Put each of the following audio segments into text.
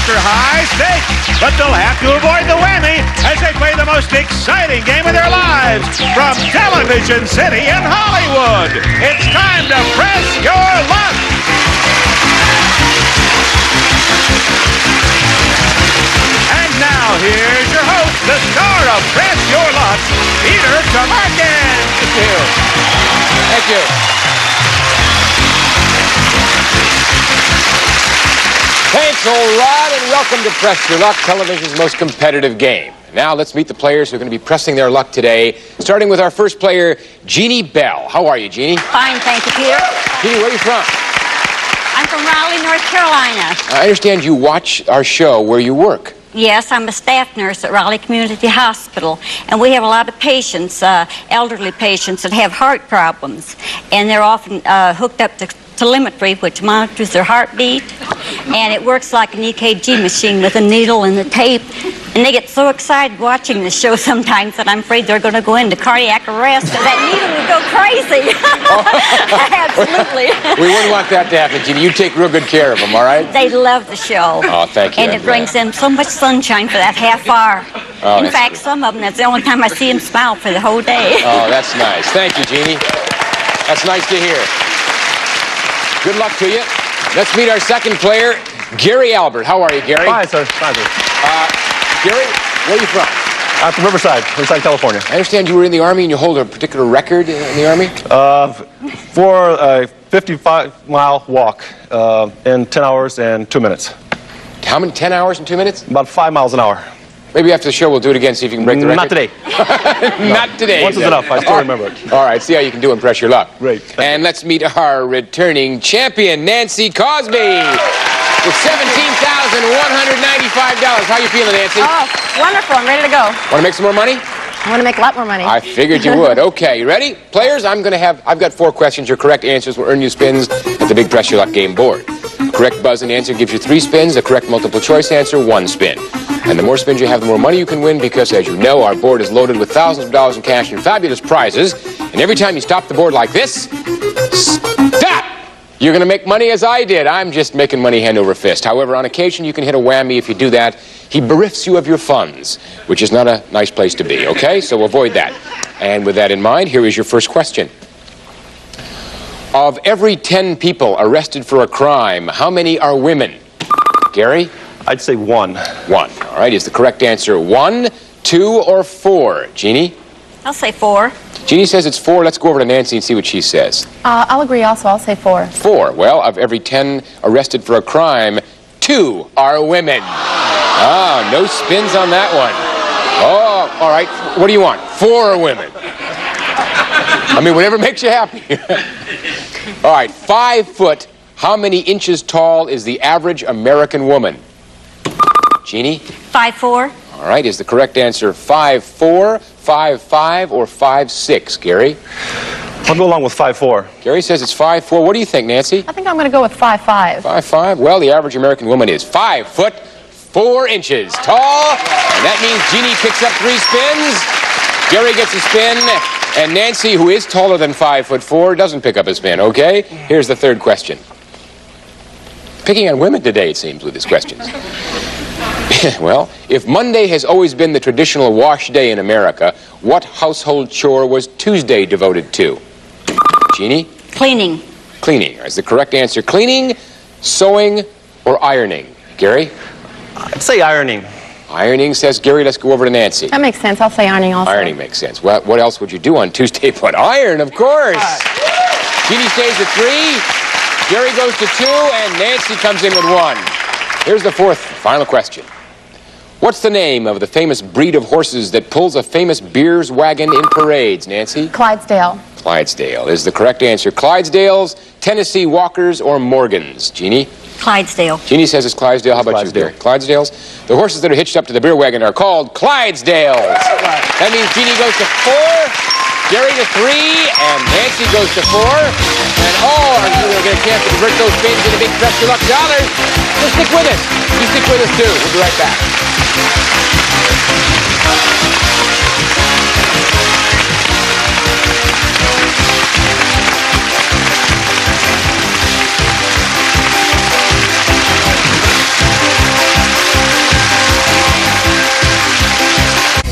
extra high stakes, but they'll have to avoid the whammy as they play the most exciting game of their lives from Television City in Hollywood. It's time to press your luck. And now here's your host, the star of Press Your Luck, Peter Tomarken. Thank you. Thank you. Thanks, old Rod, and welcome to Press Your Luck, television's most competitive game. Now let's meet the players who are going to be pressing their luck today, starting with our first player, Jeannie Bell. How are you, Jeannie? Fine, thank you, Peter. Jeannie, where are you from? I'm from Raleigh, North Carolina. I understand you watch our show where you work. Yes, I'm a staff nurse at Raleigh Community Hospital, and we have a lot of patients, elderly patients that have heart problems, and they're often hooked up to telemetry, which monitors their heartbeat, and it works like an EKG machine with a needle and a tape, and they get so excited watching the show sometimes that I'm afraid they're going to go into cardiac arrest, and that needle would go crazy. Absolutely. We wouldn't want that to happen, Jeannie. You take real good care of them, all right? They love the show. Oh, thank you. And it brings them so much sunshine for that half hour. Oh, in fact, some of them, that's the only time I see them smile for the whole day. Oh, that's nice. Thank you, Jeannie. That's nice to hear. Good luck to you. Let's meet our second player, Gary Albert. How are you, Gary? Fine, sir. Fine, sir. Gary, where are you from? I'm from Riverside, California. I understand you were in the Army and you hold a particular record in the Army? For a 55-mile walk in 10 hours and 2 minutes. How many? 10 hours and 2 minutes? About 5 miles an hour. Maybe after the show we'll do it again, see if you can break the record. Not today. Not today. Once is enough. I still remember it. All right, see how you can do and press your luck. Great. Thank And you. let's meet our returning champion, Nancy Cosby, with $17,195. How you feeling, Nancy? Oh, wonderful. I'm ready to go. Want to make some more money? I want to make a lot more money. I figured you would. Okay, you ready? Players, I've got 4 questions. Your correct answers will earn you spins at the Big Press Your Luck game board. A correct buzz and answer gives you 3 spins. A correct multiple choice answer, 1 spin. And the more spins you have, the more money you can win because, as you know, our board is loaded with thousands of dollars in cash and fabulous prizes. And every time you stop the board like this, stop! You're going to make money as I did. I'm just making money hand over fist. However, on occasion, you can hit a whammy. If you do that, he berefts you of your funds, which is not a nice place to be, okay? So avoid that. And with that in mind, here is your first question. Of every 10 people arrested for a crime, how many are women? Gary? I'd say 1. 1. All right, is the correct answer 1, 2, or 4? Jeannie? I'll say 4. Jeannie says it's 4. Let's go over to Nancy and see what she says. I'll agree also. I'll say 4. 4. Well, of every 10 arrested for a crime, 2 are women. Ah, no spins on that one. Oh, all right. What do you want? 4 are women. I mean, whatever makes you happy. All right, 5 foot. How many inches tall is the average American woman? Jeannie? 5'4". All right, is the correct answer 5'4", 5'5", or 5'6"? Gary? I'll go along with 5'4". Gary says it's 5'4". What do you think, Nancy? I think I'm going to go with 5'5". 5'5". Well, the average American woman is 5 foot 4 inches tall, and that means Jeannie picks up 3 spins. Gary gets a spin, and Nancy, who is taller than 5'4", doesn't pick up a spin. Okay? Here's the third question. Picking on women today, it seems, with these questions. Well, if Monday has always been the traditional wash day in America, what household chore was Tuesday devoted to? Jeannie? Cleaning. Cleaning. Is the correct answer cleaning, sewing, or ironing? Gary? I'd say ironing. Ironing, says Gary. Let's go over to Nancy. That makes sense. I'll say ironing also. Ironing makes sense. Well, what else would you do on Tuesday but iron, of course? Jeannie stays at 3, Gary goes to 2, and Nancy comes in with 1. Here's the fourth, final question. What's the name of the famous breed of horses that pulls a famous beers wagon in parades, Nancy? Clydesdale. Clydesdale is the correct answer. Clydesdales, Tennessee Walkers, or Morgans? Jeannie? Clydesdale. Jeannie says it's Clydesdale. How about you, Gary? Clydesdales? The horses that are hitched up to the beer wagon are called Clydesdales. That means Jeannie goes to 4, Gary to 3, and Nancy goes to 4. And all of you will get a chance to convert those spins into big Press Your Luck dollars. So stick with us. You stick with us, too. We'll be right back.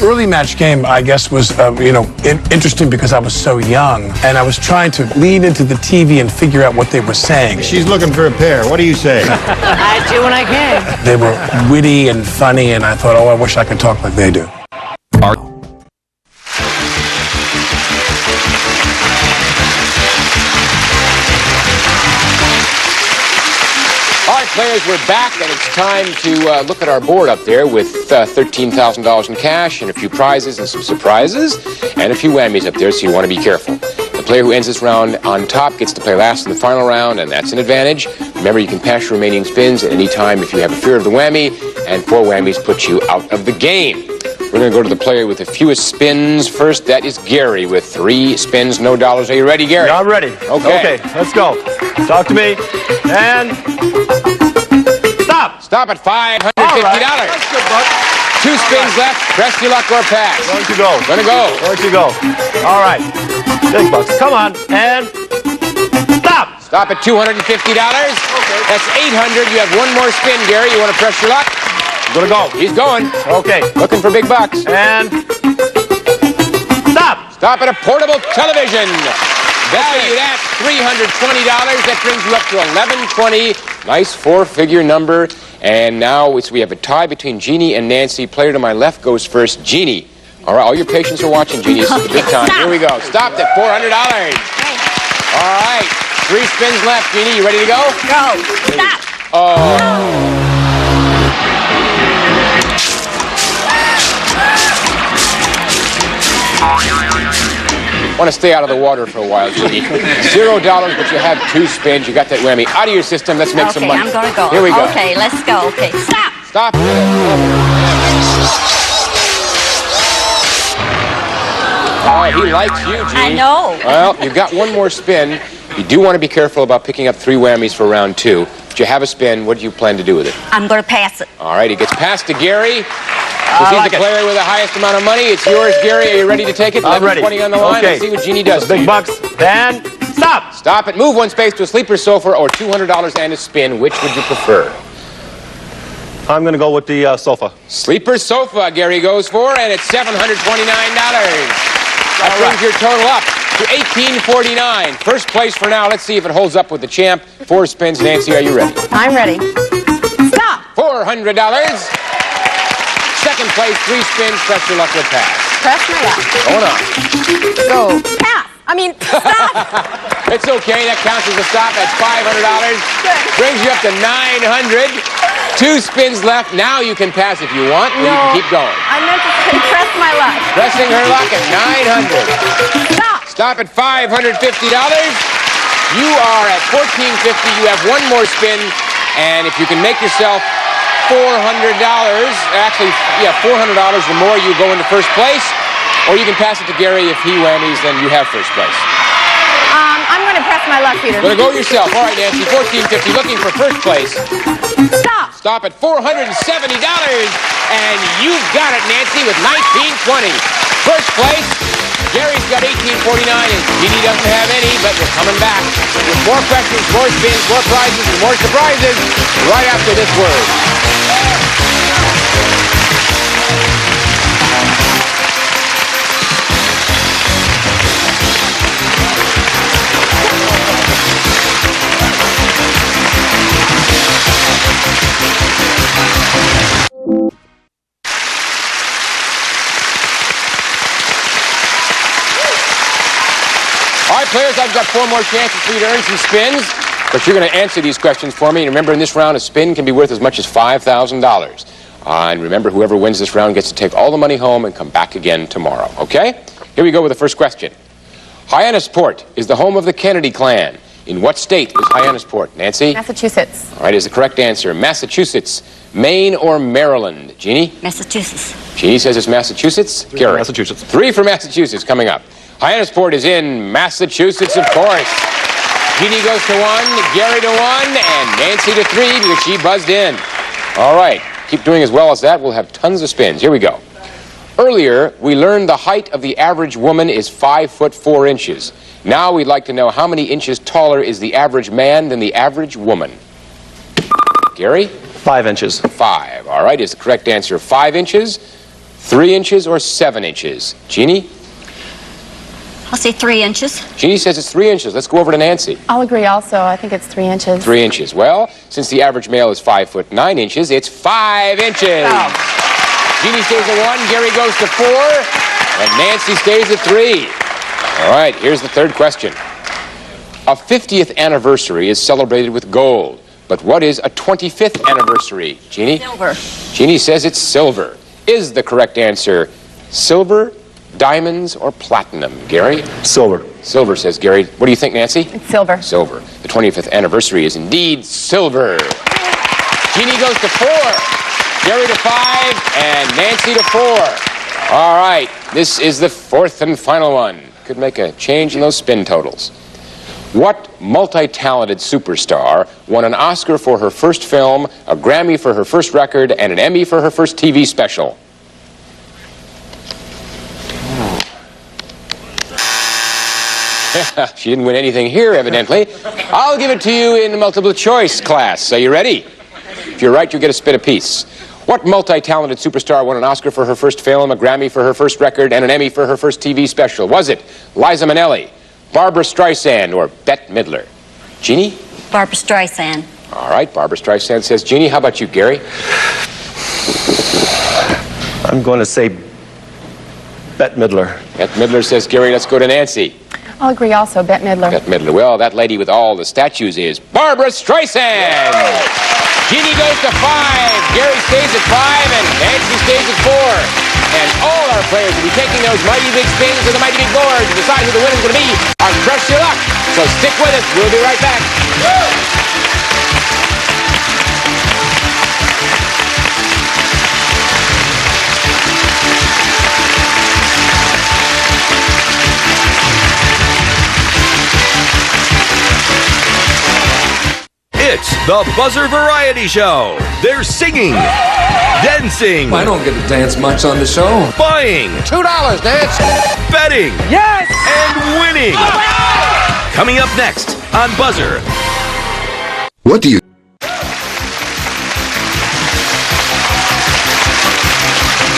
early match game, I guess, was, interesting because I was so young, and I was trying to lean into the TV and figure out what they were saying. She's looking for a pair. What do you say? I do when I can. They were witty and funny, and I thought, oh, I wish I could talk like they do. All right, players, we're back, and it's time to look at our board up there with $13,000 in cash and a few prizes and some surprises and a few whammies up there, so you want to be careful. The player who ends this round on top gets to play last in the final round, and that's an advantage. Remember, you can pass your remaining spins at any time if you have a fear of the whammy, and 4 whammies put you out of the game. We're going to go to the player with the fewest spins first. That is Gary with 3 spins, no dollars. Are you ready, Gary? Yeah, I'm ready. Okay. Okay, let's go. Talk to me. And stop. Stop at $550. All right. That's good, Buck. 2 spins left. Press your luck or pass. Going to go. Gonna go. Going to go. All right. Big bucks. Come on. And stop. Stop at $250. Okay. That's $800. You have 1 more spin, Gary. You want to press your luck? Gonna go. He's going. Okay. Looking for big bucks. And stop. Stop at a portable television. Valued at $320. That brings you up to $1120. Nice 4-figure number. And now we have a tie between Jeannie and Nancy. Player to my left goes first. Jeannie. All right, all your patients are watching, Jeannie. This is the big time. Here we go. Stopped at $400. All right. 3 spins left, Jeannie. You ready to go? Go. Stop. Oh. Want to stay out of the water for a while, Jeannie. $0, but you have 2 spins. You got that whammy out of your system. Let's make some money. Okay, I'm going to go. Here we go. Okay, let's go. Okay, stop. Stop. Oh, he likes you, Jeannie. I know. Well, you've got 1 more spin. You do want to be careful about picking up 3 whammies for round 2. But you have a spin. What do you plan to do with it? I'm going to pass it. All right, he gets passed to Gary. He's the player with the highest amount of money. It's yours, Gary. Are you ready to take it? I'm ready. $11.20 on the line. Okay. Let's see what Jeannie does. Big bucks. And stop. Stop it. Move 1 space to a sleeper sofa or $200 and a spin. Which would you prefer? I'm gonna go with the sofa. Sleeper sofa, Gary goes for, and it's $729. That brings your total up to $1849. First place for now. Let's see if it holds up with the champ. 4 spins. Nancy, are you ready? I'm ready. Stop. $400. Second place, 3 spins. Press your luck with pass. Press my luck. Going on. Go. Pass. I mean, stop. It's okay. That counts as a stop. That's $500. Good. Brings you up to $900. 2 spins left. Now you can pass if you want, or you can keep going. I meant to say press my luck. Pressing her luck at $900. Stop. Stop at $550. You are at $1450. You have 1 more spin, and if you can make yourself $400, actually, yeah, $400 or more, you go into first place, or you can pass it to Gary. If he whammies, then you have first place. I'm going to press my luck, Peter. Gonna go yourself. All right, Nancy, $1450, looking for first place. Stop. Stop at $470, and you've got it, Nancy, with $1920. First place, Gary's got $1849, and Jeannie doesn't have any, but we're coming back with more questions, more spins, more prizes, and more surprises right after this word. All right, players, I've got 4 more chances for you to earn some spins, but you're going to answer these questions for me. And remember, in this round, a spin can be worth as much as $5,000. And remember, whoever wins this round gets to take all the money home and come back again tomorrow, okay? Here we go with the first question. Hyannisport is the home of the Kennedy clan. In what state is Hyannisport? Nancy? Massachusetts. All right, is the correct answer Massachusetts, Maine, or Maryland? Jeannie? Massachusetts. Jeannie says it's Massachusetts. Gary? Massachusetts. 3 for Massachusetts coming up. Hyannisport is in Massachusetts, of course. Jeannie goes to 1, Gary to 1, and Nancy to 3 because she buzzed in. All right, keep doing as well as that. We'll have tons of spins. Here we go. Earlier, we learned the height of the average woman is 5 foot 4 inches. Now we'd like to know how many inches taller is the average man than the average woman. Gary? 5 inches. 5. All right, is the correct answer 5 inches? 3 inches or 7 inches? Jeannie? I'll say 3 inches. Jeannie says it's 3 inches. Let's go over to Nancy. I'll agree also. I think it's 3 inches. 3 inches. Well, since the average male is 5 foot 9 inches, it's 5 inches. Oh. Jeannie stays at 1, Gary goes to 4, and Nancy stays at 3. All right, here's the third question. A 50th anniversary is celebrated with gold, but what is a 25th anniversary? Jeannie? Silver. Jeannie says it's silver. Is the correct answer silver, diamonds, or platinum? Gary? Silver. Silver, says Gary. What do you think, Nancy? It's silver. Silver. The 25th anniversary is indeed silver. Jeannie goes to 4, Gary to 5, and Nancy to 4. All right, this is the fourth and final one. Could make a change in those spin totals. What multi-talented superstar won an Oscar for her first film, a Grammy for her first record, and an Emmy for her first TV special? She didn't win anything here, evidently. I'll give it to you in multiple choice class. Are you ready? If you're right, you get a spin apiece. What multi-talented superstar won an Oscar for her first film, a Grammy for her first record, and an Emmy for her first TV special? Was it Liza Minnelli, Barbara Streisand, or Bette Midler? Jeannie? Barbara Streisand. All right, Barbara Streisand says Jeannie. How about you, Gary? I'm going to say Bette Midler. Bette Midler says Gary. Let's go to Nancy. I'll agree also. Bette Midler. Bette Midler. Well, that lady with all the statues is Barbara Streisand. Jeannie goes to 5, Gary stays at 5, and Nancy stays at 4. And all our players will be taking those mighty big spins to the mighty big board to decide who the winner's going to be on Press Your Luck. So stick with us. We'll be right back. It's the Buzzer Variety Show. They're singing, dancing, I don't get to dance much on the show. buying, $2, Nance. betting, Yes! and winning. Coming up next on Buzzer. What do you...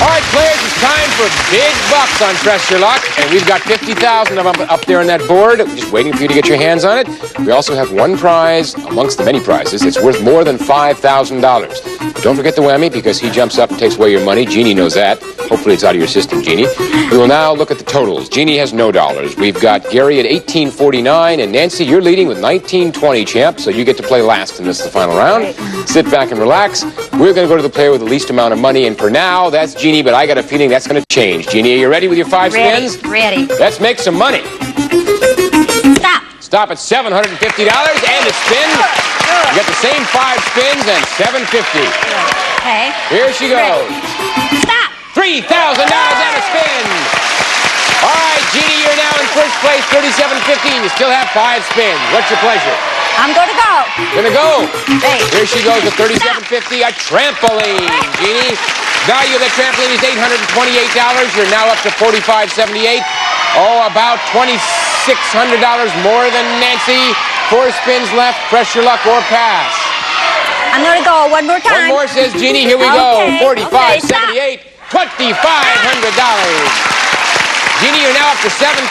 All right, players, it's time for big bucks on Press Your Luck. And we've got 50,000 of them up there on that board, just waiting for you to get your hands on it. We also have one prize amongst the many prizes. It's worth more than $5,000. But don't forget the whammy, because he jumps up and takes away your money. Jeannie knows that. Hopefully it's out of your system, Jeannie. We will now look at the totals. Jeannie has no dollars. We've got Gary at $18.49, and Nancy, you're leading with $19.20, champ, so you get to play last in this, the final round. Sit back and relax. We're going to go to the player with the least amount of money, and for now, that's Jeannie, but I got a feeling that's going to change. Jeannie, are you ready with your 5 spins? Ready. Let's make some money. Stop. Stop at $750 and a spin. You got the same 5 spins and $750. Okay. Here she goes. Stop. $3,000 and a spin. All right, Jeannie, you're now in first place, $37.50. You still have 5 spins. What's your pleasure? I'm going to go. Gonna go. Hey. Here she goes with $37.50, a trampoline. Jeannie, value of the trampoline is $828. You're now up to $45.78. Oh, about $2,600 more than Nancy. 4 spins left. Press your luck or pass. I'm going to go one more time. One more, says Jeannie. Here we Okay, go. okay, $45.78. $2,500. Jeannie, you're now up to $7,078.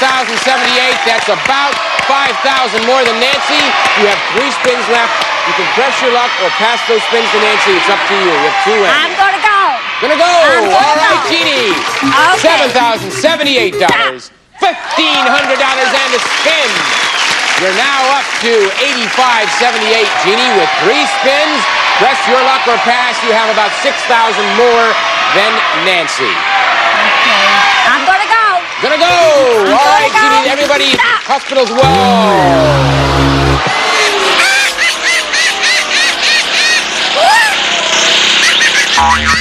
That's about $5,000 more than Nancy. You have 3 spins left. You can press your luck or pass those spins to Nancy. It's up to you. You have 2 wins. I'm going to go. Gonna go. All right, Jeannie. Okay. $7,078. $1,500 and a spin. You're now up to $85.78, Jeannie, with 3 spins. Press your luck or pass. You have about $6,000 more than Nancy. Okay. I'm going to go. Gonna go. All right, go. Jeannie. Everybody, Stop. hospitals, whoa.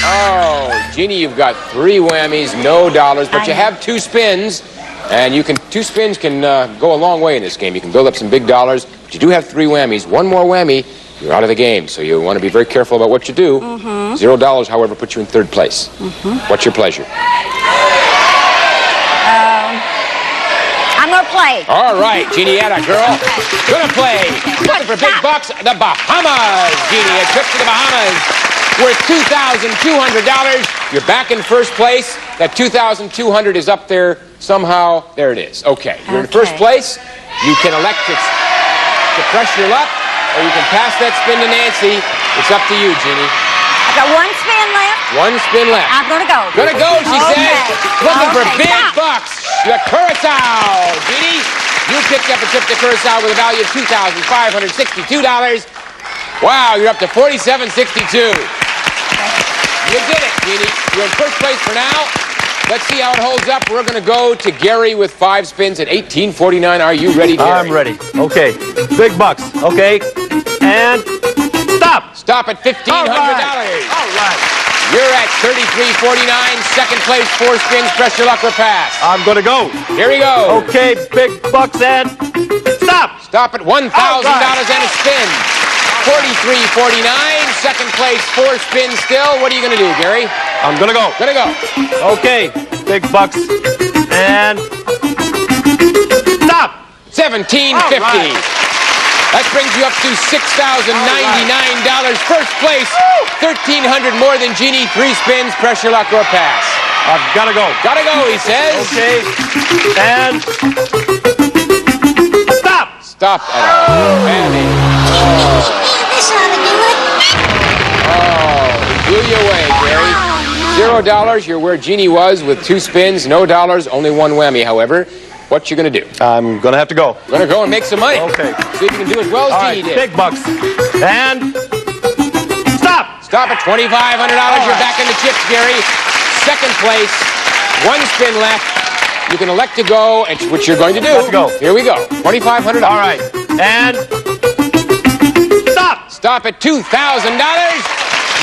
Oh, Jeannie, you've got 3 whammies, no dollars, but you have 2 spins. And you can 2 spins can go a long way in this game. You can build up some big dollars, but you do have 3 whammies. 1 more whammy, you're out of the game. So you want to be very careful about what you do. $0, however, puts you in 3rd place. What's your pleasure? I'm going to play. All right, Jeannie, atta girl. Gonna play. Looking for big bucks, the Bahamas. Jeannie, a trip to the Bahamas. worth $2,200. You're back in first place. That $2,200 is up there somehow. There it is. Okay, you're in first place. You can elect to press your luck, or you can pass that spin to Nancy. It's up to you, Jeannie. I've got one spin left. One spin left. I'm going to go. Gonna go, she says. Looking for big stop. bucks. You got Curacao. Jeannie, you picked up a trip to Curacao with a value of $2,562. Wow, you're up to $4,762. You did it, Jeannie. You're in first place for now. Let's see how it holds up. We're going to go to Gary with 5 spins at $18.49. Are you ready, Gary? I'm ready. Okay. Big bucks. Okay. And stop. Stop at $1,500. All right. You're at $33.49. Second place, 4 spins. Press your luck or pass. I'm going to go. Here we go. Okay. Big bucks and stop. Stop at $1,000 and a spin. $43.49. Second place, 4 spins still. What are you going to do, Gary? I'm going to go. Gonna go. Okay. Big bucks and stop. $1,750. That brings you up to $6,099. First place, $1,300 more than Jeannie. 3 spins, press your luck or pass. I've got to go. Gotta go, he says. Okay. And stop. Stop at he blew you away, Gary. $0. You're where Jeannie was with 2 spins. No dollars, only 1 whammy, however. What you gonna do? I'm going to have to go. Gonna go and make some money. Okay. See if you can do as well as All Jeannie right. did. Big bucks. And stop. Stop at $2,500. You're back in the chips, Gary. Second place, 1 spin left. You can elect to go, and which you're going to do. Let's go. Here we go. $2,500. All right. And stop. Stop at $2,000.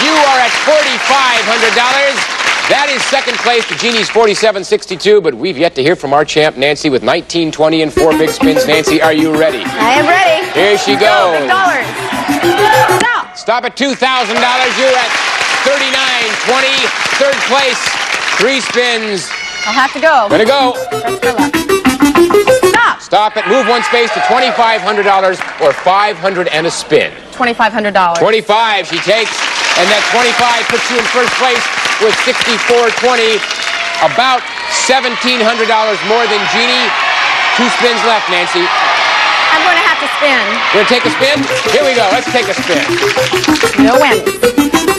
You are at $4,500. That is second place to Jeannie's $4,762, but we've yet to hear from our champ, Nancy, with 19, 20, and 4 big spins. Nancy, are you ready? I am ready. Here she goes. Big dollars. Stop. Stop at $2,000. You're at $39.20. Third place, 3 spins. I'll have to go. Gonna go. Press my luck. Stop. Stop it. Move 1 space to $2,500 or $500 and a spin. $2,500. 25 she takes, and that 25 puts you in first place with $64.20, about $1,700 more than Jeannie. 2 spins left, Nancy. I'm going to have to spin. You gonna take a spin? Here we go. Let's take a spin. No whammy.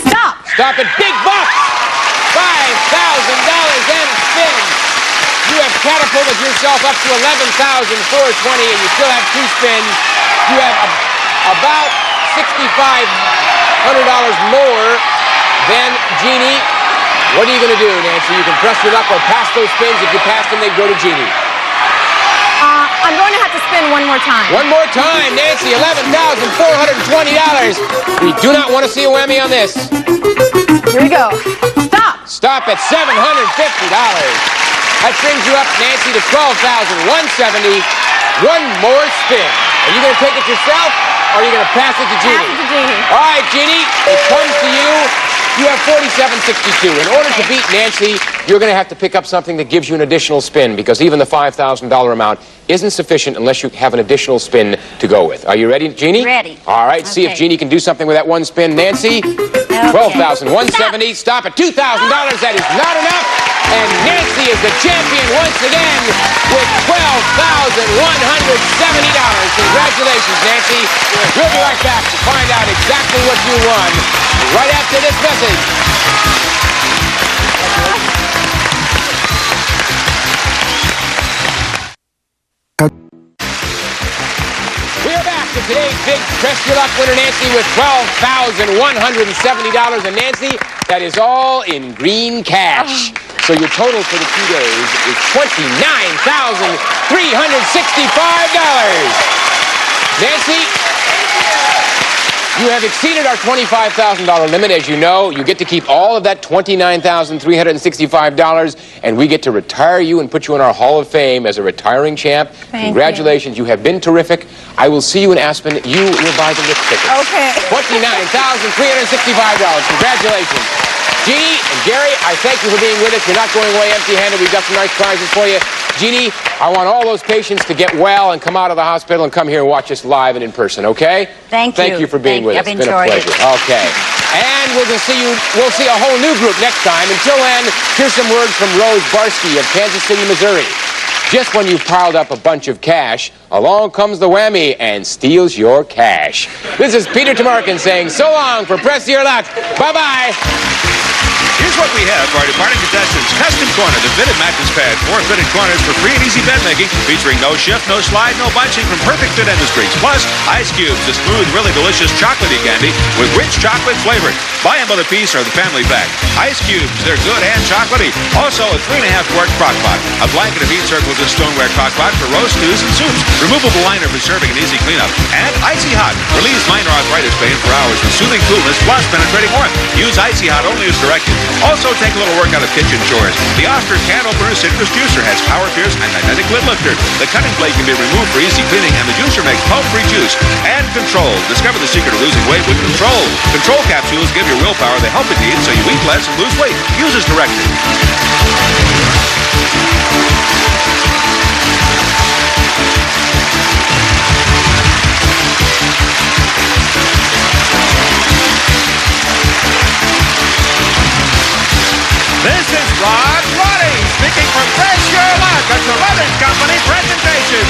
Stop. Stop it. Big bucks. $5,000 and a spin. You have catapulted yourself up to $11,420, and you still have 2 spins. You have about $6,500 more than Jeannie. What are you going to do, Nancy? You can press your luck or pass those spins. If you pass them, they go to Jeannie. I'm going to have to spin one more time. One more time, Nancy. $11,420. We do not want to see a whammy on this. Here we go. Stop. Stop at $750. That brings you up, Nancy, to $12,170. 1 more spin. Are you going to take it yourself, or are you going to pass it to Jeannie? Pass it to Jeannie. All right, Jeannie, it comes to you. You have $4,762. In order to beat Nancy, you're going to have to pick up something that gives you an additional spin, because even the $5,000 amount isn't sufficient unless you have an additional spin to go with. Are you ready, Jeannie? Ready. All right, see if Okay. Jeannie can do something with that 1 spin. Nancy, $12,170. Stop at $2,000. That is not enough. And Nancy is the champion once again with $12,170. Congratulations, Nancy. We'll be right back to find out exactly what you won right after this message. We are back to today's big Press Your Luck winner, Nancy, with $12,170. And Nancy, that is all in green cash. So your total for the 2 days is $29,365. Nancy, you have exceeded our $25,000 limit. As you know, you get to keep all of that $29,365, and we get to retire you and put you in our Hall of Fame as a retiring champ. Congratulations. You have been terrific. I will see you in Aspen. You will buy the Knicks tickets. Okay. $29,365. Congratulations. Jeannie and Gary, I thank you for being with us. You're not going away empty-handed. We've got some nice prizes for you. Jeannie, I want all those patients to get well and come out of the hospital and come here and watch us live and in person, okay? Thank you. Thank you for being Thank with you. us. I've It's been a enjoyed pleasure. it. Okay. And we'll see a whole new group next time. Until then, here's some words from Rose Barsky of Kansas City, Missouri. Just when you've piled up a bunch of cash, along comes the whammy and steals your cash. This is Peter Tamarkin saying so long for Press Your Luck. Bye-bye. Here's what we have for our departing contestants. Custom Corner, the fitted mattress pad. 4 fitted corners for free and easy bed making, featuring no shift, no slide, no bunching from Perfect Fit Industries. Plus, Ice Cubes, the smooth, really delicious chocolatey candy with rich chocolate flavor. Buy them by the piece or the family pack. Ice Cubes, they're good and chocolatey. Also, a 3.5-quart crock pot. A blanket of heat circles and stoneware crock pot for roast, stews, and soups. Removable liner for serving and easy cleanup. And Icy Hot relieves minor arthritis pain for hours with soothing coolness plus penetrating warmth. Use Icy Hot only as directed. Also, take a little work out of kitchen chores. The Oster Can Opener Citrus Juicer has power pierce and magnetic lid lifter. The cutting blade can be removed for easy cleaning, and the juicer makes pulp-free juice. And Control. Discover the secret of losing weight with Control. Control capsules give your willpower the help it needs so you eat less and lose weight. Use as directed. This is Rod Roddy speaking from Press Your Luck, a Carruthers Company presentation.